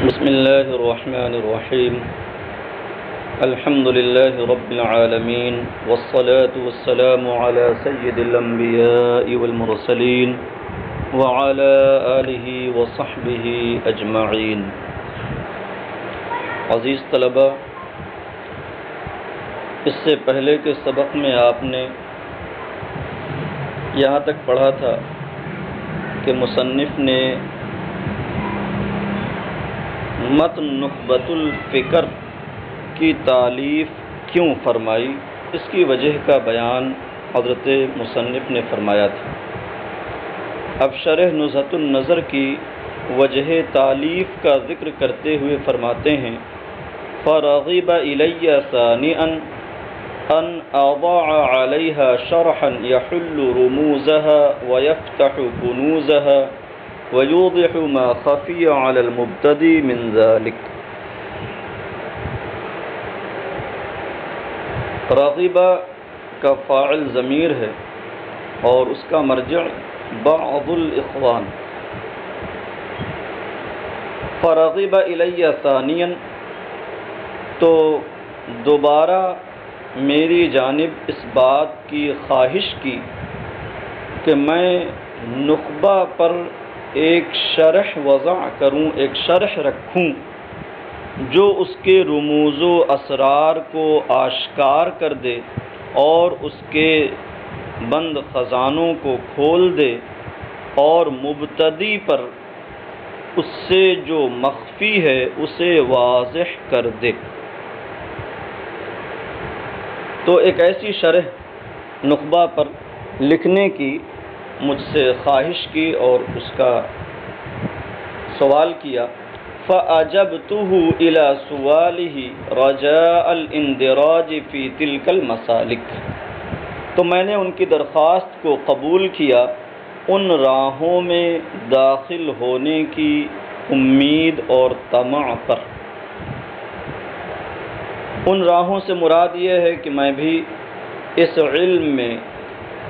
بسم الله الرحمن الرحيم. الحمد لله رب العالمين، والصلاة والسلام على سيد الأنبياء والمرسلين وعلى آله وصحبه أجمعين. عزیز طلبہ، اس سے پہلے کے سبق میں آپ نے یہاں تک پڑھا تھا کہ مصنف نے متن نخبۃ الفکر کی تالیف کیوں فرمائی، اس کی وجہ کا بیان حضرت مصنف نے فرمایا تھا. اب شرح نزہۃ النظر کی وجہ تالیف کا ذکر کرتے ہوئے فرماتے ہیں: فرغب الی ثانئا ان اضع علیہا شرحا یحل رموزها ویفتح کنوزها ویوضح ما خفی علی المبتدی من ذلک. راغبہ کا فاعل ضمیر ہے اور اس کا مرجع بعض الاخوان. فرغب الی ثانیا، تو دوبارہ میری جانب اس بات کی خواہش کی کہ میں نخبہ پر ایک شرح وضع کروں، ایک شرح رکھوں جو اس کے رموز و اسرار کو آشکار کر دے اور اس کے بند خزانوں کو کھول دے، اور مبتدی پر اس سے جو مخفی ہے اسے واضح کر دے. تو ایک ایسی شرح نخبہ پر لکھنے کی مجھ سے خواہش کی اور اس کا سوال کیا. فَأَجَبْتُهُ إِلَى سُوَالِهِ رَجَاءَ الْإِنْدِرَاجِ فِي تِلْكَ الْمَسَالِكِ، تو میں نے ان کی درخواست کو قبول کیا ان راہوں میں داخل ہونے کی امید اور طمع پر. ان راہوں سے مراد یہ ہے کہ میں بھی اس علم میں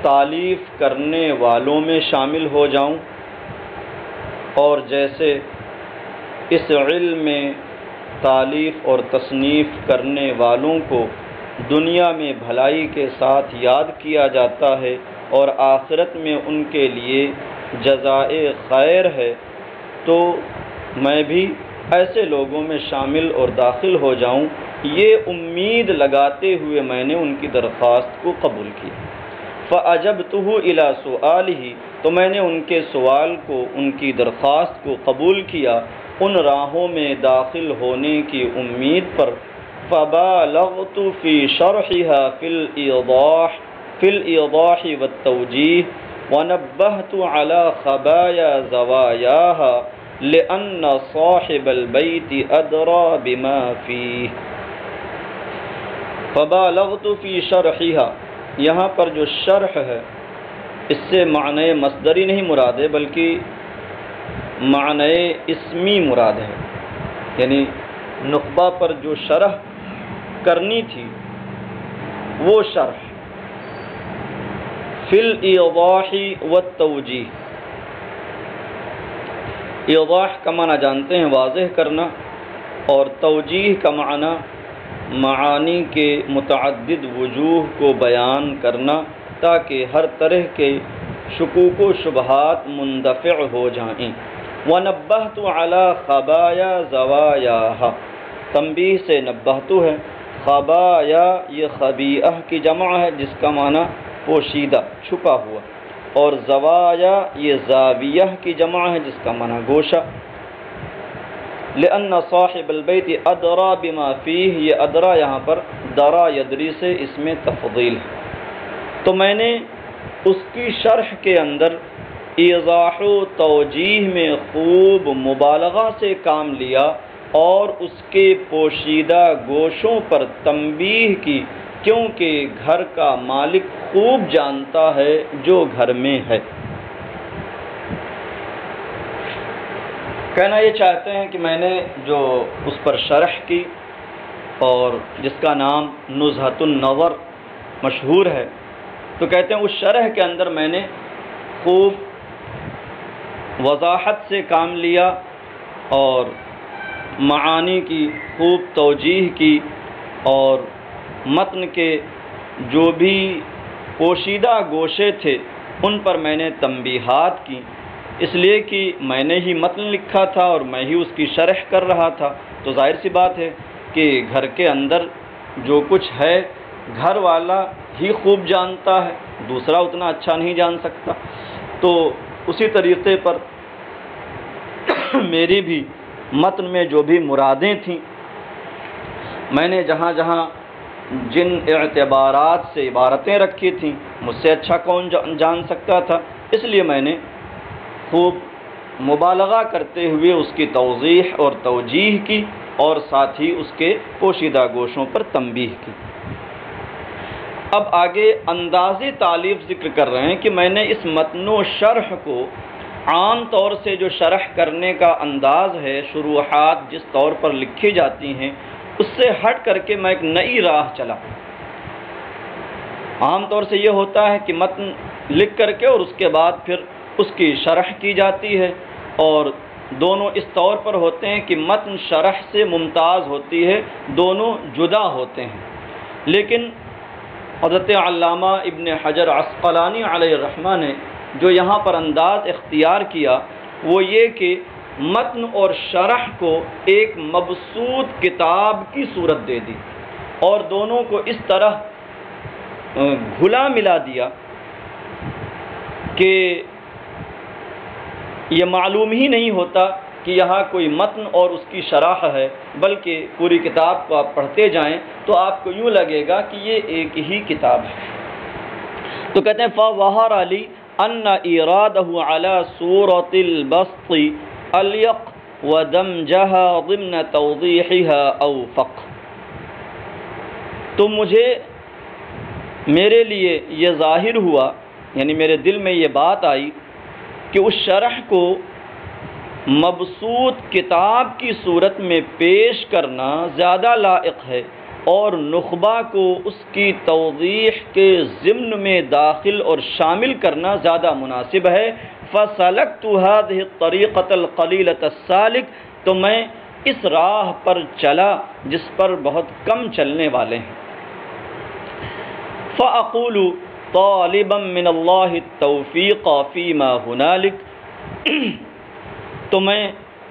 تالیف کرنے والوں میں شامل ہو جاؤں، اور جیسے اس علم میں تالیف اور تصنیف کرنے والوں کو دنیا میں بھلائی کے ساتھ یاد کیا جاتا ہے اور آخرت میں ان کے لیے جزائے خیر ہے، تو میں بھی ایسے لوگوں میں شامل اور داخل ہو جاؤں. یہ امید لگاتے ہوئے میں نے ان کی درخواست کو قبول کیا. فَأَجَبْتُهُ إِلَى سُؤَالِهِ، تو میں نے ان کے سوال کو، ان کی درخواست کو قبول کیا ان راہوں میں داخل ہونے کی امید پر. فَبَالَغْتُ فِي شَرْحِهَا فِي الْإِيضَاحِ وَالتَّوْجِيهِ وَنَبَّهْتُ عَلَى خَبَايَا زَوَايَاهَا لِأَنَّ صَاحِبَ الْبَيْتِ أَدْرَى بِمَا فِيهِ. فَبَالَغْتُ فِي شَرْحِهَا، یہاں پر جو شرح ہے اس سے معنی مصدری نہیں مراد ہے بلکہ معنی اسمی مراد ہے، یعنی نخبہ پر جو شرح کرنی تھی وہ شرح. فی الایضاح والتوجیہ، ایضاح کا معنی جانتے ہیں واضح کرنا، اور توجیہ کا معنی معانی کے متعدد وجوہ کو بیان کرنا تاکہ ہر طرح کے شکوک و شبہات مندفع ہو جائیں. وَنَبَّهْتُ عَلَى خَبَايَا زَوَايَاهَا، تنبیہ سے نبہتو ہے. خبایا یہ خبیئہ کی جمع ہے جس کا معنی پوشیدہ، چھپا ہوا، اور زوایا یہ زاویہ کی جمع ہے جس کا معنی گوشہ. لأن صاحب البیت ادرا بما فیہ، یہ ادرا یہاں پر درا یدری سے اس میں تفضیل ہے. تو میں نے اس کی شرح کے اندر ایضاح و توجیہ میں خوب مبالغہ سے کام لیا اور اس کے پوشیدہ گوشوں پر تنبیہ کی، کیونکہ گھر کا مالک خوب جانتا ہے جو گھر میں ہے. کہنا یہ چاہتے ہیں کہ میں نے جو اس پر شرح کی اور جس کا نام نزہۃ النظر مشہور ہے، تو کہتے ہیں اس شرح کے اندر میں نے خوب وضاحت سے کام لیا اور معانی کی خوب توجیح کی اور متن کے جو بھی پوشیدہ گوشے تھے ان پر میں نے تنبیہات کی، اس لیے کہ میں نے ہی متن لکھا تھا اور میں ہی اس کی شرح کر رہا تھا، تو ظاہر سی بات ہے کہ گھر کے اندر جو کچھ ہے گھر والا ہی خوب جانتا ہے، دوسرا اتنا اچھا نہیں جان سکتا۔ تو اسی طریقے پر میری بھی متن میں جو بھی مرادیں تھیں، میں نے جہاں جہاں جن اعتبارات سے عبارتیں رکھی تھیں مجھ سے اچھا کون جان سکتا تھا، اس لیے میں نے خوب مبالغہ کرتے ہوئے اس کی توضیح اور توجیح کی اور ساتھ ہی اس کے پوشیدہ گوشوں پر تنبیہ کی۔ اب آگے انداز تالیف ذکر کر رہے ہیں کہ میں نے اس متن و شرح کو عام طور سے جو شرح کرنے کا انداز ہے، شروحات جس طور پر لکھی جاتی ہیں، اس سے ہٹ کر کے میں ایک نئی راہ چلا۔ عام طور سے یہ ہوتا ہے کہ متن لکھ کر کے اور اس کے بعد پھر اس کی شرح کی جاتی ہے، اور دونوں اس طور پر ہوتے ہیں کہ متن شرح سے ممتاز ہوتی ہے، دونوں جدا ہوتے ہیں۔ لیکن حضرت علامہ ابن حجر عسقلانی علیہ الرحمہ نے جو یہاں پر انداز اختیار کیا وہ یہ کہ متن اور شرح کو ایک مبسوط کتاب کی صورت دے دی اور دونوں کو اس طرح گھلا ملا دیا کہ یہ معلوم ہی نہیں ہوتا کہ یہاں کوئی متن اور اس کی شرح ہے، بلکہ پوری کتاب کو آپ پڑھتے جائیں تو آپ کو یوں لگے گا کہ یہ ایک ہی کتاب ہے۔ تو کہتے ہیں فَظَهَرَ لِي أَنَّ إِرَادَهُ عَلَى صُورَةِ الْبَسْطِ أَلْيَقْ وَدَمْجَهَا ضِمْنَ تَوْضِيحِهَا أَوْفَقْ۔ تو میرے لیے یہ ظاہر ہوا، یعنی میرے دل میں یہ بات آئی کہ اس شرح کو مبسوط کتاب کی صورت میں پیش کرنا زیادہ لائق ہے اور نخبہ کو اس کی توضیح کے ضمن میں داخل اور شامل کرنا زیادہ مناسب ہے۔ فَسَلَكْتُ هَذِهِ الطَّرِيقَةَ الْقَلِيلَةَ السَّالِكَ، تو میں اس راہ پر چلا جس پر بہت کم چلنے والے ہیں۔ فَأَقُولُ طَالِبًا مِّنَ اللَّهِ التَّوْفِيقَ فِيمَا هُنَالِكَ، تو میں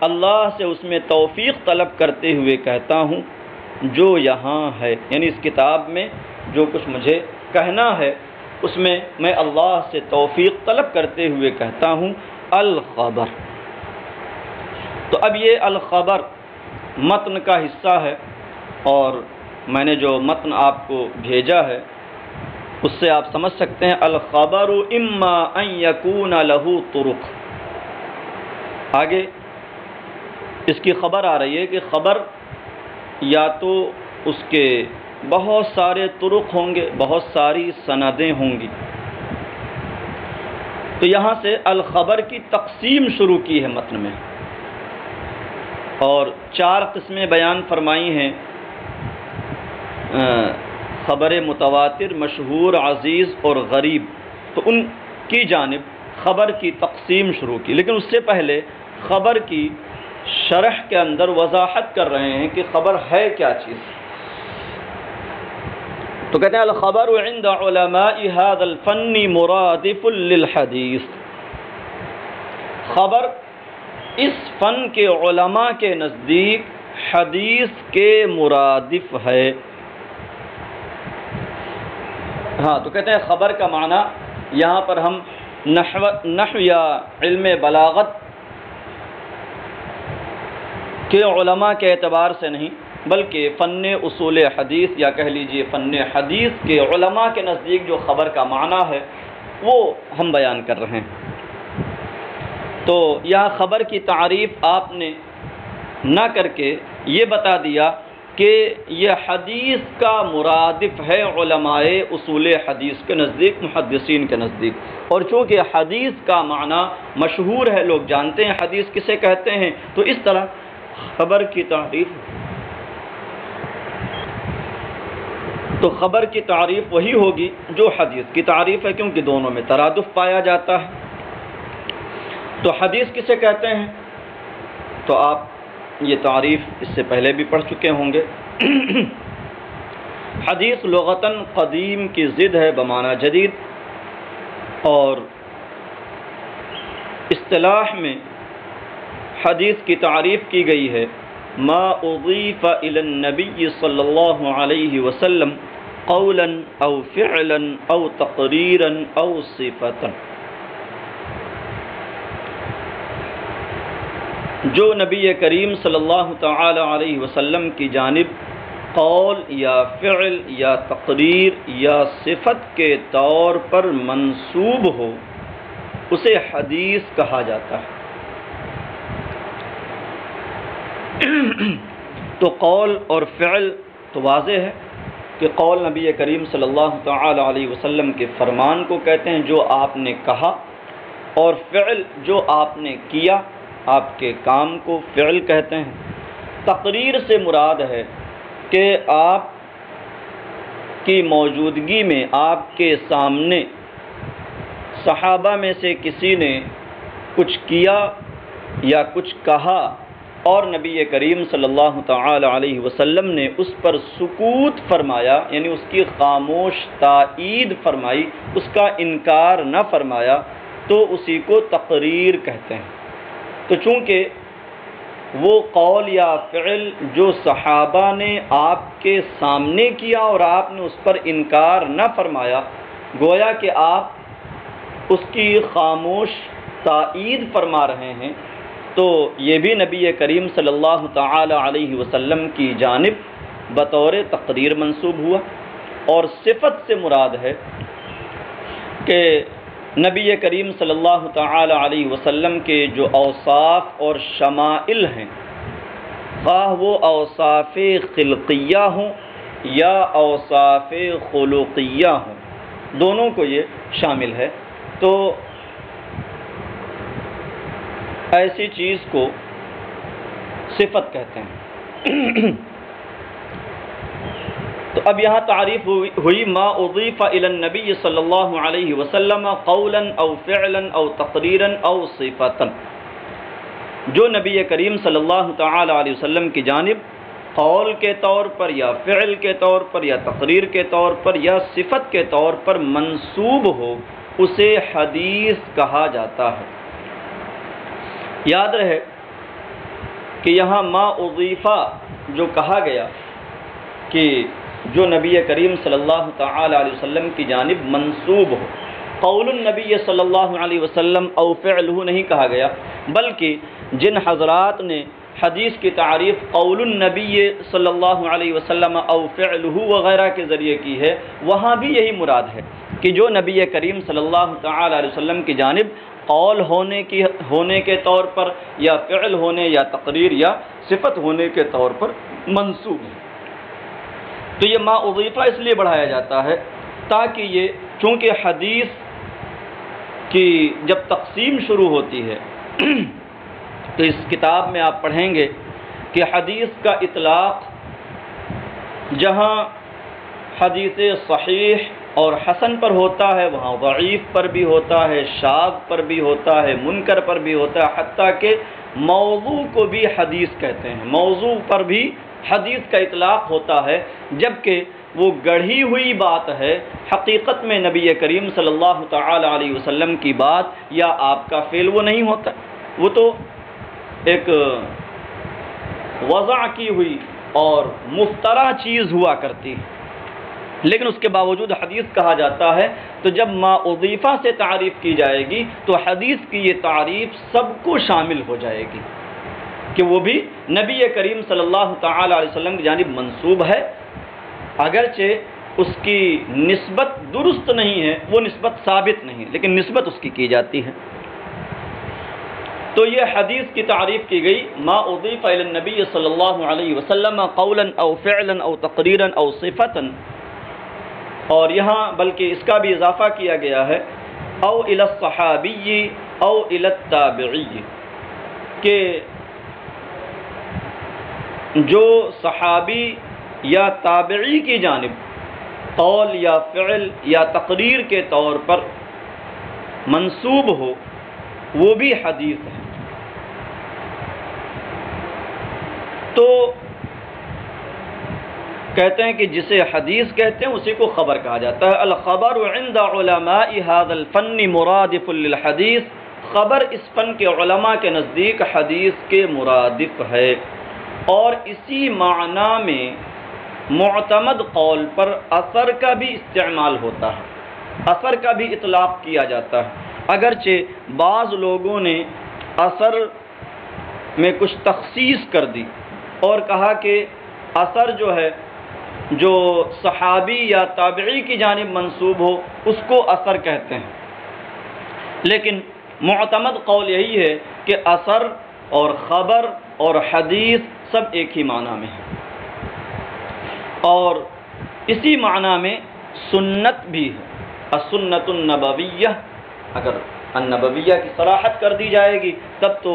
اللہ سے اس میں توفیق طلب کرتے ہوئے کہتا ہوں جو یہاں ہے، یعنی اس کتاب میں جو کچھ مجھے کہنا ہے اس میں میں اللہ سے توفیق طلب کرتے ہوئے کہتا ہوں الخبر۔ تو اب یہ الخبر متن کا حصہ ہے، اور میں نے جو متن آپ کو بھیجا ہے اس سے آپ سمجھ سکتے ہیں الخبر اما ان یکون لہ طرق۔ آگے اس کی خبر آ رہی ہے کہ خبر یا تو اس کے بہت سارے طرق ہوں گے، بہت ساری سندیں ہوں گی۔ تو یہاں سے الخبر کی تقسیم شروع کی ہے متن میں، اور 4 قسمیں بیان فرمائی ہیں، خبر متواتر، مشہور، عزیز اور غریب۔ تو ان کی جانب خبر کی تقسیم شروع کی، لیکن اس سے پہلے خبر کی شرح کے اندر وضاحت کر رہے ہیں کہ خبر ہے کیا چیز۔ تو کہتے ہیں الخبر عند علماء هذا الفن مرادف للحدیث، خبر اس فن کے علماء کے نزدیک حدیث کے مرادف ہے۔ ہاں، تو کہتے ہیں خبر کا معنی یہاں پر ہم نحو یا علم بلاغت کے علماء کے اعتبار سے نہیں، بلکہ فن اصول حدیث یا کہہ لیجئے فن حدیث کے علماء کے نزدیک جو خبر کا معنی ہے وہ ہم بیان کر رہے ہیں۔ تو یہاں خبر کی تعریف آپ نے نہ کر کے یہ بتا دیا کہ یہ حدیث کا مرادف ہے علماء اصول حدیث کے نزدیک، محدثین کے نزدیک، اور چونکہ حدیث کا معنی مشہور ہے، لوگ جانتے ہیں حدیث کسے کہتے ہیں، تو اس طرح خبر کی تعریف، تو خبر کی تعریف وہی ہوگی جو حدیث کی تعریف ہے، کیونکہ دونوں میں ترادف پایا جاتا ہے۔ تو حدیث کسے کہتے ہیں؟ تو آپ یہ تعریف اس سے پہلے بھی پڑھ چکے ہوں گے۔ حدیث لغتاً قدیم کی ضد ہے بمعنی جدید، اور اصطلاح میں حدیث کی تعریف کی گئی ہے ما اضیف الی النبی صلی اللہ علیہ وسلم قولا او فعلا او تقریرا او صفتا، جو نبی کریم صلی اللہ تعالی علیہ وسلم کی جانب قول یا فعل یا تقریر یا صفت کے طور پر منسوب ہو اسے حدیث کہا جاتا ہے۔ تو قول اور فعل تو واضح ہے کہ قول نبی کریم صلی اللہ تعالی علیہ وسلم کے فرمان کو کہتے ہیں جو آپ نے کہا، اور فعل جو آپ نے کیا، آپ کے کام کو فعل کہتے ہیں۔ تقریر سے مراد ہے کہ آپ کی موجودگی میں آپ کے سامنے صحابہ میں سے کسی نے کچھ کیا یا کچھ کہا اور نبی کریم صلی اللہ تعالی علیہ وسلم نے اس پر سکوت فرمایا، یعنی اس کی خاموش تائید فرمائی، اس کا انکار نہ فرمایا، تو اسی کو تقریر کہتے ہیں۔ تو چونکہ وہ قول یا فعل جو صحابہ نے آپ کے سامنے کیا اور آپ نے اس پر انکار نہ فرمایا، گویا کہ آپ اس کی خاموش تائید فرما رہے ہیں، تو یہ بھی نبی کریم صلی اللہ تعالی علیہ وسلم کی جانب بطور تقریر منسوب ہوا۔ اور صفت سے مراد ہے کہ نبی کریم صلی اللہ تعالی علیہ وسلم کے جو اوصاف اور شمائل ہیں، خواہ وہ اوصاف خلقیہ ہوں یا اوصاف خلقیہ ہوں، دونوں کو یہ شامل ہے، تو ایسی چیز کو صفت کہتے ہیں۔ تو اب یہاں تعریف ہوئی ما اضیف الی النبی صلی اللہ علیہ وسلم قولا او فعلا او تقریرا او صفتا، جو نبی کریم صلی اللہ تعالی علیہ وسلم کی جانب قول کے طور پر یا فعل کے طور پر یا تقریر کے طور پر یا صفت کے طور پر منسوب ہو اسے حدیث کہا جاتا ہے۔ یاد رہے کہ یہاں ما اضیفہ جو کہا گیا کہ جو نبی کریم صلی اللہ تعالی علیہ وسلم کی جانب منسوب ہو، قول النبی صلی اللہ علیہ وسلم او فعلہ نہیں کہا گیا، بلکہ جن حضرات نے حدیث کی تعریف قول النبی صلی اللہ علیہ وسلم او فعلہ وغیرہ کے ذریعے کی ہے، وہاں بھی یہی مراد ہے کہ جو نبی کریم صلی اللہ تعالی علیہ وسلم کی جانب قول ہونے کے طور پر یا فعل ہونے یا تقریر یا صفت ہونے کے طور پر منسوب ہے۔ تو یہ ما اضیفہ اس لیے بڑھایا جاتا ہے تاکہ یہ، چونکہ حدیث کی جب تقسیم شروع ہوتی ہے تو اس کتاب میں آپ پڑھیں گے کہ حدیث کا اطلاق جہاں حدیث صحیح اور حسن پر ہوتا ہے وہاں ضعیف پر بھی ہوتا ہے، شاذ پر بھی ہوتا ہے، منکر پر بھی ہوتا ہے، حتیٰ کہ موضوع کو بھی حدیث کہتے ہیں، موضوع پر بھی حدیث کا اطلاق ہوتا ہے، جبکہ وہ گڑھی ہوئی بات ہے، حقیقت میں نبی کریم صلی اللہ تعالی علیہ وسلم کی بات یا آپ کا فعل وہ نہیں ہوتا، وہ تو ایک وضع کی ہوئی اور مفترا چیز ہوا کرتی ہے، لیکن اس کے باوجود حدیث کہا جاتا ہے۔ تو جب ما اضیفہ سے تعریف کی جائے گی تو حدیث کی یہ تعریف سب کو شامل ہو جائے گی کہ وہ بھی نبی کریم صلی اللہ تعالی علیہ وسلم کی جانب منسوب ہے، اگرچہ اس کی نسبت درست نہیں ہے، وہ نسبت ثابت نہیں ہے، لیکن نسبت اس کی جاتی ہے۔ تو یہ حدیث کی تعریف کی گئی ما اضیف الی النبی صلی اللہ علیہ وسلم قولا او فعلا او تقریرا او صفتا، اور یہاں بلکہ اس کا بھی اضافہ کیا گیا ہے او الی الصحابی او الی التابعی، کہ جو صحابی یا تابعی کی جانب قول یا فعل یا تقریر کے طور پر منسوب ہو وہ بھی حدیث ہے۔ تو کہتے ہیں کہ جسے حدیث کہتے ہیں اسی کو خبر کہا جاتا ہے۔ الخبر عند علماء هذا الفن مرادف للحدیث، خبر اس فن کے علماء کے نزدیک حدیث کے مرادف ہے، اور اسی معنی میں معتمد قول پر اثر کا بھی استعمال ہوتا ہے، اثر کا بھی اطلاق کیا جاتا ہے، اگرچہ بعض لوگوں نے اثر میں کچھ تخصیص کر دی اور کہا کہ اثر جو ہے جو صحابی یا تابعی کی جانب منسوب ہو اس کو اثر کہتے ہیں، لیکن معتمد قول یہی ہے کہ اثر اور خبر اور حدیث سب ایک ہی معنی میں ہے، اور اسی معنی میں سنت بھی ہے۔ السنت النبویہ، اگر النبویہ کی صراحت کر دی جائے گی تب تو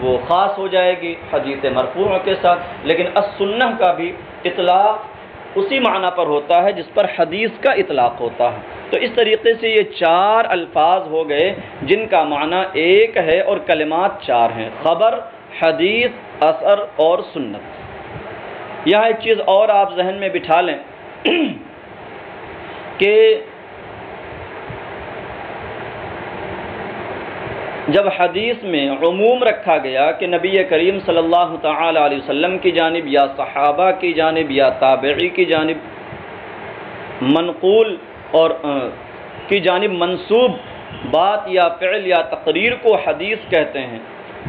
وہ خاص ہو جائے گی حدیث مرفوع کے ساتھ، لیکن السنہ کا بھی اطلاق اسی معنی پر ہوتا ہے جس پر حدیث کا اطلاق ہوتا ہے۔ تو اس طریقے سے یہ 4 الفاظ ہو گئے جن کا معنی ایک ہے اور کلمات 4 ہیں، خبر، حدیث، اثر اور سنت۔ یہاں ایک چیز اور آپ ذہن میں بٹھا لیں کہ جب حدیث میں عموم رکھا گیا کہ نبی کریم صلی اللہ تعالی علیہ وسلم کی جانب یا صحابہ کی جانب یا تابعی کی جانب منقول اور کی جانب منسوب بات یا فعل یا تقریر کو حدیث کہتے ہیں،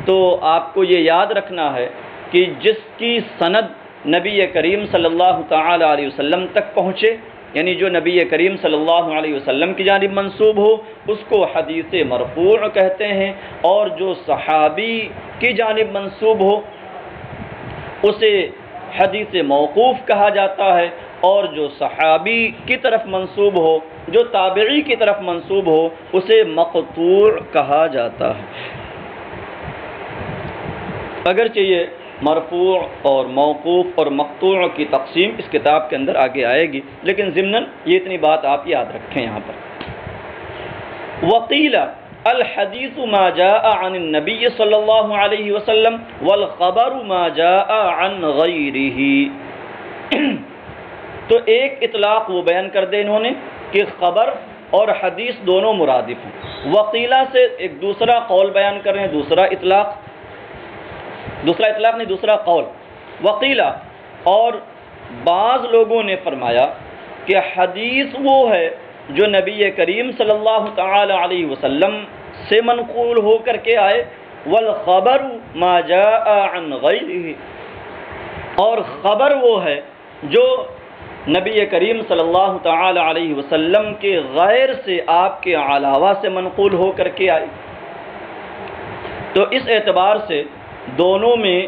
تو آپ کو یہ یاد رکھنا ہے کہ جس کی سند نبی کریم صلی اللہ تعالی علیہ وسلم تک پہنچے، یعنی جو نبی کریم صلی اللہ علیہ وسلم کی جانب منسوب ہو اس کو حدیث مرفوع کہتے ہیں، اور جو صحابی کی جانب منسوب ہو اسے حدیث موقوف کہا جاتا ہے، اور جو صحابی کی طرف منسوب ہو، جو تابعی کی طرف منسوب ہو، اسے مقطوع کہا جاتا ہے۔ اگرچہ یہ مرفوع اور موقوف اور مقطوع کی تقسیم اس کتاب کے اندر آگے آئے گی، لیکن ضمناً یہ اتنی بات آپ یاد رکھیں یہاں پر۔ وقیل الحدیث ما جاء عن النبی صلی اللہ علیہ وسلم والخبر ما جاء عن غیرہ۔ تو ایک اطلاق وہ بیان کر دے انہوں نے کہ خبر اور حدیث دونوں مرادف ہیں۔ وقیلہ سے ایک دوسرا قول بیان کر رہے ہیں، دوسرا اطلاق نہیں، دوسرا قول۔ وقیلہ، اور بعض لوگوں نے فرمایا کہ حدیث وہ ہے جو نبی کریم صلی اللہ تعالی علیہ وسلم سے منقول ہو کر کے آئے، والخبر ما جاء عن غیرہ، اور خبر وہ ہے جو نبی کریم صلی اللہ تعالی علیہ وسلم کے غیر سے، آپ کے علاوہ سے منقول ہو کر کے آئے۔ تو اس اعتبار سے دونوں میں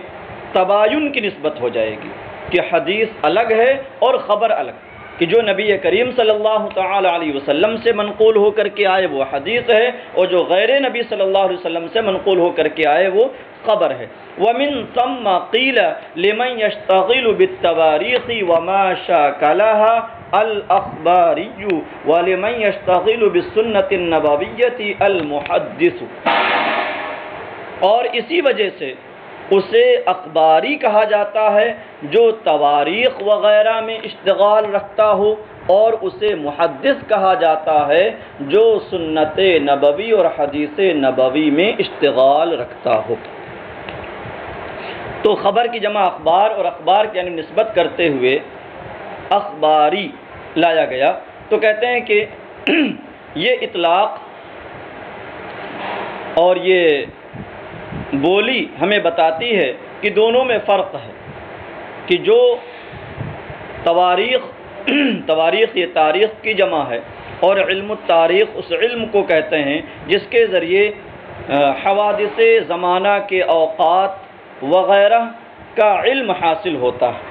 تباین کی نسبت ہو جائے گی کہ حدیث الگ ہے اور خبر الگ، کہ جو نبی کریم صلی اللہ تعالی علیہ وسلم سے منقول ہو کر کے آئے وہ حدیث ہے، اور جو غیر نبی صلی اللہ علیہ وسلم سے منقول ہو کر کے آئے وہ خبر ہے۔ وَمِن ثَمَّ قِيلَ لِمَنْ يَشْتَغِلُ بِالتَّوَارِيخِ وَمَا شَاكَلَهَا الْأَخْبَارِيُّ وَلِمَنْ يَشْتَغِلُ بِالسُّنَّةِ النَّبَوِيَّةِ الْمُحَدِّثُ، اور اسی وجہ سے اسے اخباری کہا جاتا ہے جو تواریخ وغیرہ میں اشتغال رکھتا ہو، اور اسے محدث کہا جاتا ہے جو سنت نبوی اور حدیث نبوی میں اشتغال رکھتا ہو۔ تو خبر کی جمع اخبار، اور اخبار کی یعنی نسبت کرتے ہوئے اخباری لایا گیا۔ تو کہتے ہیں کہ یہ اطلاق اور یہ بولی ہمیں بتاتی ہے کہ دونوں میں فرق ہے، کہ جو تواریخ یہ تاریخ کی جمع ہے، اور علم التاریخ اس علم کو کہتے ہیں جس کے ذریعے حوادث زمانہ کے اوقات وغیرہ کا علم حاصل ہوتا ہے۔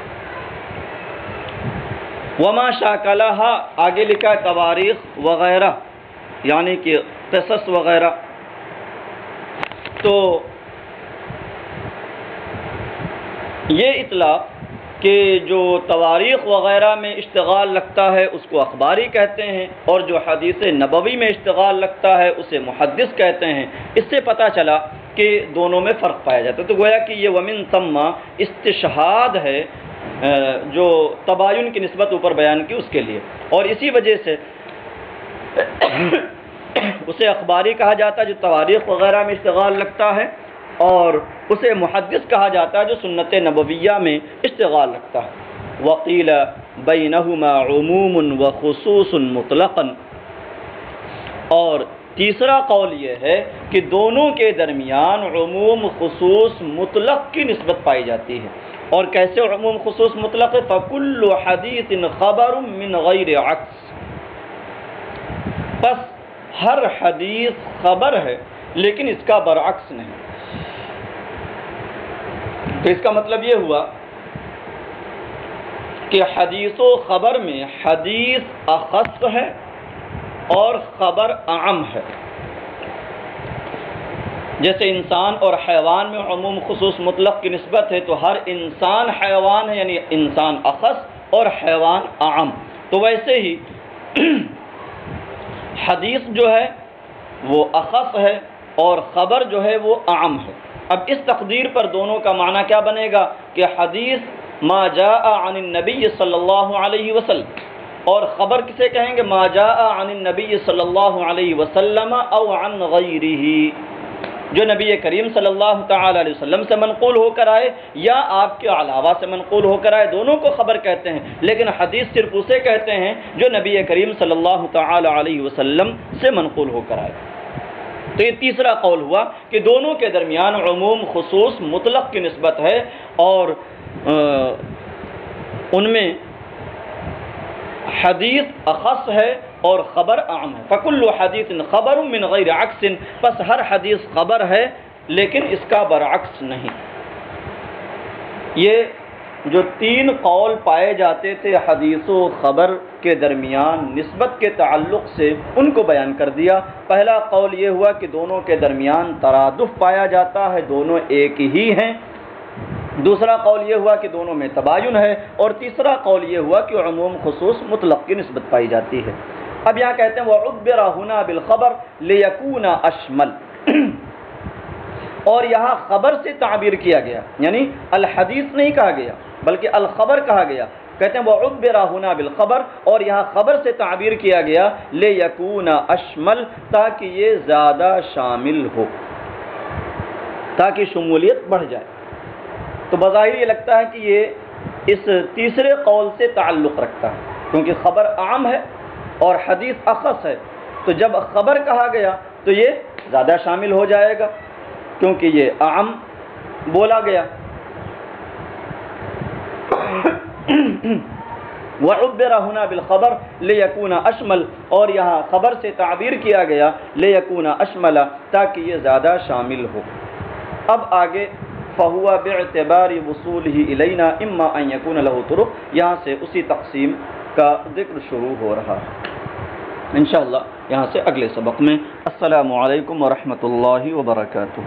وما شاکلہا، آگے لکھا تواریخ وغیرہ یعنی کہ قصص وغیرہ۔ تو یہ اطلاق کہ جو تواریخ وغیرہ میں اشتغال رکھتا ہے اس کو اخباری کہتے ہیں، اور جو حدیث نبوی میں اشتغال رکھتا ہے اسے محدث کہتے ہیں۔ اس سے پتہ چلا کہ دونوں میں فرق پایا جاتا ہے۔ تو گویا کہ یہ ومن ثم استشہاد ہے جو تباین کی نسبت اوپر بیان کی اس کے لیے، اور اسی وجہ سے اسے اخباری کہا جاتا ہے جو تواریخ وغیرہ میں اشتغال رکھتا ہے، اور اسے محدث کہا جاتا ہے جو سنت نبویہ میں اشتغال رکھتا ہے۔ وقیل بینہما عموم وخصوص مطلقا، اور تیسرا قول یہ ہے کہ دونوں کے درمیان عموم خصوص مطلق کی نسبت پائی جاتی ہے۔ اور کیسے عموم خصوص مطلق ہے؟ فَكُلُّ حَدِيثٍ خَبَرٌ مِّن غَيْرِ عَكْسٍ، بس ہر حدیث خبر ہے لیکن اس کا برعکس نہیں۔ تو اس کا مطلب یہ ہوا کہ حدیث و خبر میں حدیث اخص ہے اور خبر اعم ہے۔ جیسے انسان اور حیوان میں عموم خصوص مطلق کی نسبت ہے، تو ہر انسان حیوان ہے، یعنی انسان اخص اور حیوان اعم۔ تو ویسے ہی حدیث جو ہے وہ اخص ہے اور خبر جو ہے وہ اعم ہے۔ اب اس تقدیر پر دونوں کا معنی کیا بنے گا کہ حدیث ما جاء عن النبی صلی اللہ علیہ وسلم، اور خبر کسے کہیں گے؟ ما جاء عن النبی صلی اللہ علیہ وسلم او عن غیرہ، جو نبی کریم صلی اللہ تعالی علیہ وسلم سے منقول ہو کر آئے یا آپ کے علاوہ سے منقول ہو کر آئے، دونوں کو خبر کہتے ہیں، لیکن حدیث صرف اسے کہتے ہیں جو نبی کریم صلی اللہ تعالی علیہ وسلم سے منقول ہو کر آئے۔ تو یہ تیسرا قول ہوا کہ دونوں کے درمیان عموم خصوص مطلق کی نسبت ہے، اور ان میں حدیث اخص ہے اور خبر اعم ہے۔ فَكُلُّ حَدِيثٍ خَبَرٌ مِّن غَيْرِ عَكْسٍ، بس ہر حدیث خبر ہے لیکن اس کا برعکس نہیں۔ یہ جو تین قول پائے جاتے تھے حدیث و خبر کے درمیان نسبت کے تعلق سے، ان کو بیان کر دیا۔ پہلا قول یہ ہوا کہ دونوں کے درمیان ترادف پایا جاتا ہے، دونوں ایک ہی ہیں۔ دوسرا قول یہ ہوا کہ دونوں میں تباین ہے، اور تیسرا قول یہ ہوا کہ عموم خصوص مطلق کی نسبت پائی جاتی ہے۔ اب یہاں کہتے ہیں وَعُبِّرَ هُنَا بِالْخَبَرِ لِيَكُونَ أَشْمَلَ، اور یہاں خبر سے تعبیر کیا گیا، یعنی الحدیث نہیں کہا گیا بلکہ الخبر کہا گیا۔ کہتے ہیں وَعُبِّرَ هُنَا بِالْخَبَرِ، اور یہاں خبر سے تعبیر کیا گیا لِيَكُونَ أَشْمَلَ، تاکہ یہ زیادہ شامل ہو، تاکہ شمولیت بڑھ جائے۔ تو بظاہر یہ لگتا ہے کہ یہ اس تیسرے قول سے تعلق رکھتا ہے، کیونکہ خبر عام ہے اور حدیث اخص ہے، تو جب خبر کہا گیا تو یہ زیادہ شامل ہو جائے گا کیونکہ یہ عام بولا گیا۔ وَعُبِّرَ هُنَا بِالْخَبَرِ لِيَكُونَ أَشْمَلَ، اور یہاں خبر سے تعبیر کیا گیا لِيَكُونَ أَشْمَلَ، تاکہ یہ زیادہ شامل ہو۔ اب آگے فَهُوَ بِاعْتِبَارِ وُصُولِهِ إِلَيْنَا إِمَّا أَن يَكُونَ لَهُ طُرُقٌ، یہاں سے اسی تقسیم کا ذکر شروع ہو رہا ہے انشاءاللہ یہاں سے اگلے سبق میں۔ السلام علیکم ورحمۃ اللہ وبرکاتہ۔